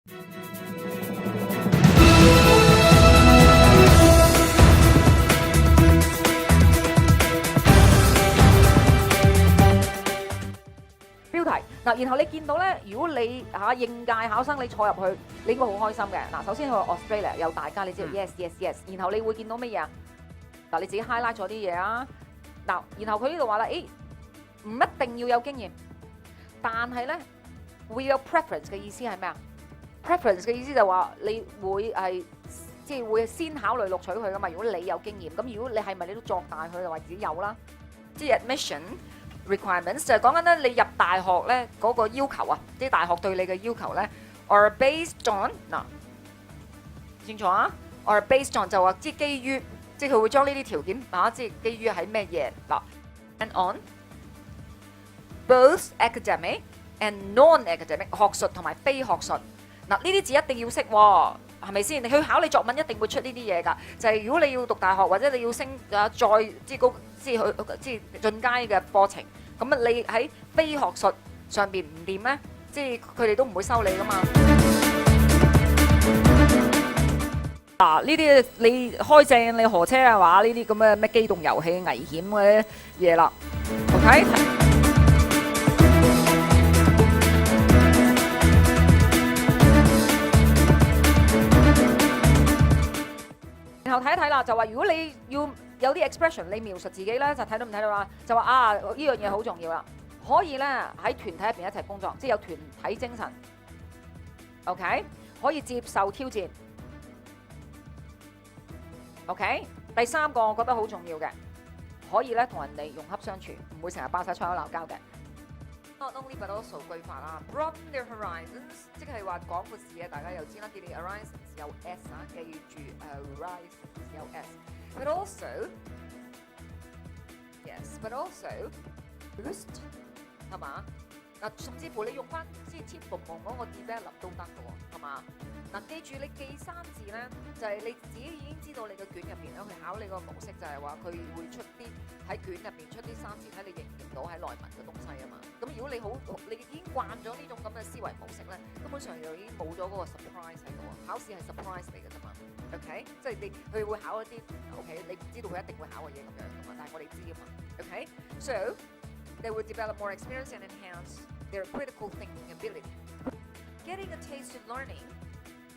標題嗱，然後你見到咧，如果你應屆考生你坐入去，你應該好開心嘅。嗱，首先去 Australia 有大家，你知道 yes yes yes， 然後你會見到乜嘢啊？嗱，你自己 highlight 咗啲嘢啊。嗱，然後佢呢度話啦，唔一定要有經驗，但係咧會有 preference 嘅意思係咩啊 ？preference 嘅意思就話你會係即係會先考慮錄取佢噶嘛。如果你有經驗，咁如果你係咪你都作大佢就話自己有啦？即係 admission requirements 就係講緊咧你入大學咧嗰個要求啊，即係大學對你嘅要求咧 ，or based on 嗱，清楚啊 ？or based on 就話即係基於，即係佢會將呢啲條件即係基於喺咩嘢嗱 ，and on both academic and non-academic 學術同埋非學術嗱，呢啲字一定要識喎，係咪先？你去考你作文一定會出呢啲嘢㗎，就係如果你要讀大學或者你要升再即係高。即係進階嘅課程，咁啊你喺非學術上邊唔掂咧，即係佢哋都唔會收你噶嘛。嗱，呢啲你開正你河車嘅話，呢啲咁嘅咩機動遊戲危險嘅嘢啦 ，OK。然後睇一睇啦，就話如果你要有啲 expression，你描述自己咧，就睇到唔睇到啦？就話呢樣嘢好重要啦，可以咧喺團體入邊一齊工作，即係有團體精神。OK， 可以接受挑戰。OK， 第三個我覺得好重要嘅，可以咧同人哋融洽相處，唔會成日爆晒窗口鬧交嘅。Not only but also 句法啦 ，broaden their horizons， 即係話廣闊視野，大家又知啦，佢哋 horizons 有 s 記住 horizons 有 s。But also, yes, but also boost 係嘛？嗱，甚至乎你用翻之前服務嗰個 develop 都得嘅喎，係嘛？嗱，記住你記生字咧，就係你自己已經知道你嘅卷入邊咧，去考你個模式就係話佢會出啲喺卷入邊出啲生字，睇你認唔認到喺內文嘅東西啊嘛。咁如果你已經慣咗呢種咁嘅思維模式咧，根本上又已經冇咗嗰個 surprise 喺度啊！考試係 surprise 嚟嘅啫嘛。OK， 即係佢會考一啲 OK， 你唔知道佢一定會考嘅嘢咁樣噶嘛，但係我哋知啊嘛。OK，so they will develop more experience and enhance their critical thinking ability. Getting a taste of learning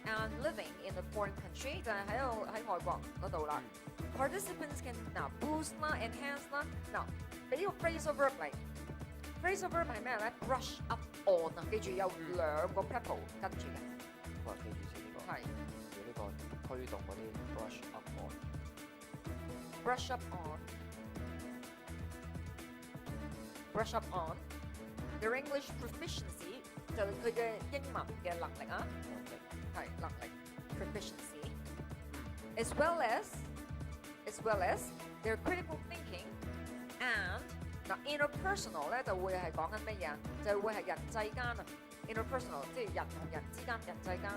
and living in a foreign country 就係喺外國嗰度啦。Participants can now boost 啦、enhance 啦。嗱，俾個 phrasal verb 嚟 ，phrasal verb 係咩咧 ？brush up on 啊，記住有兩個 prepo 跟住嘅。我記住先呢個。係。呢個推動嗰啲 brush up on。brush up on。brush up on their English proficiency 就係佢嘅英文嘅能力啊。係能力 proficiency as well as their critical thinking and 嗱 interpersonal 咧就會係講緊乜嘢啊？就會係人際間啊 interpersonal 即係人同人之間人際間。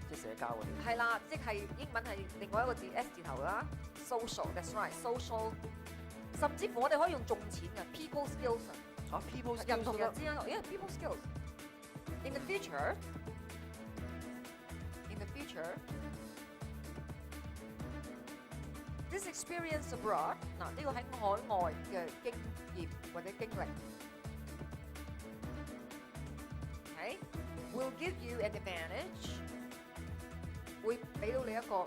即係社交嗰啲。係啦，即係英文係另外一個字 S 字頭啦 social that's right social， 甚至乎我哋可以用重錢嘅 people skills 啊 people skills 人同人之間因為 people skills in the future this experience abroad 嗱呢個喺海外嘅經驗或者經歷 okay will give you an advantage 會俾到你一個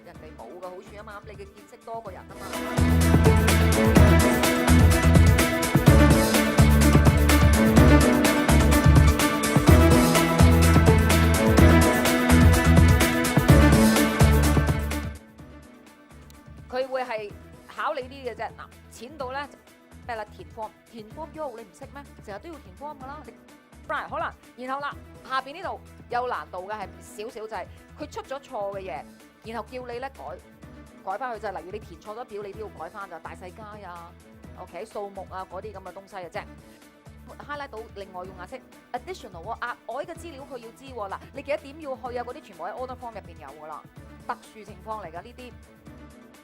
人哋冇嘅好處啊嘛，咁你嘅見識多過人啊嘛。佢會係考你啲嘅啫，嗱，淺到咧咩啦？填 form 喐你唔識咩？成日都要填 form 噶啦，你 right 好啦，然後啦下邊呢度有難度嘅係少少就係佢出咗錯嘅嘢，然後叫你咧改翻去就係例如你填錯咗表，你都要改翻就大細階啊 ，OK 數目啊嗰啲咁嘅東西嘅啫。highlight 到另外用顏色 additional 額外嘅資料佢要知喎，嗱你幾多點要去啊？嗰啲全部喺 order form 入邊有噶啦，特殊情況嚟㗎呢啲。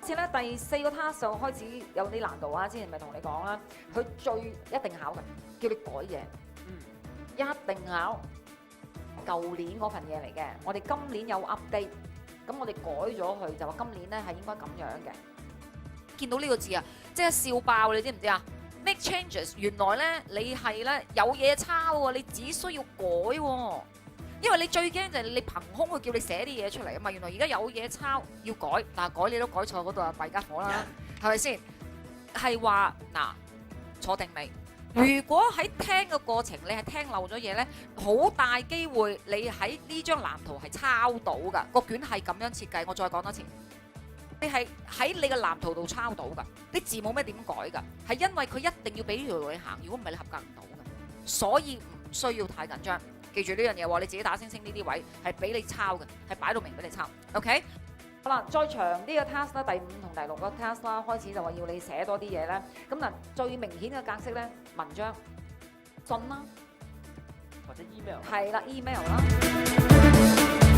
次咧第4個 task 就開始有啲難度啊！之前咪同你講啦，佢一定考嘅，叫你改嘢，一定考。舊年嗰份嘢嚟嘅，我哋今年有 update， 咁我哋改咗佢，就話今年咧係應該咁樣嘅。見到呢個字啊，即係笑爆，你知唔知啊？Make changes，原來咧你係咧有嘢抄喎，你只需要改喎。因為你最驚就係你憑空去叫你寫啲嘢出嚟啊嘛，原來而家有嘢抄要改，但係改你都改錯嗰度啊，弊家伙啦，係咪先？係話嗱，坐定未？如果喺聽嘅過程你係聽漏咗嘢呢，好大機會你喺呢張藍圖係抄到㗎，個卷係咁樣設計。我再講多次，你係喺你嘅藍圖度抄到㗎，啲字冇咩點改㗎，係因為佢一定要俾呢條路你行，如果唔係你合格唔到㗎，所以唔需要太緊張。記住呢樣嘢喎，你自己打星星呢啲位係俾你抄嘅，係擺到明俾你抄。OK， 好啦，再長啲嘅 task 啦，第5同第6個 task 啦，開始就話要你寫多啲嘢咧。咁嗱，最明顯嘅格式咧，文章、信啦，或者 email。係啦 ，email 啦。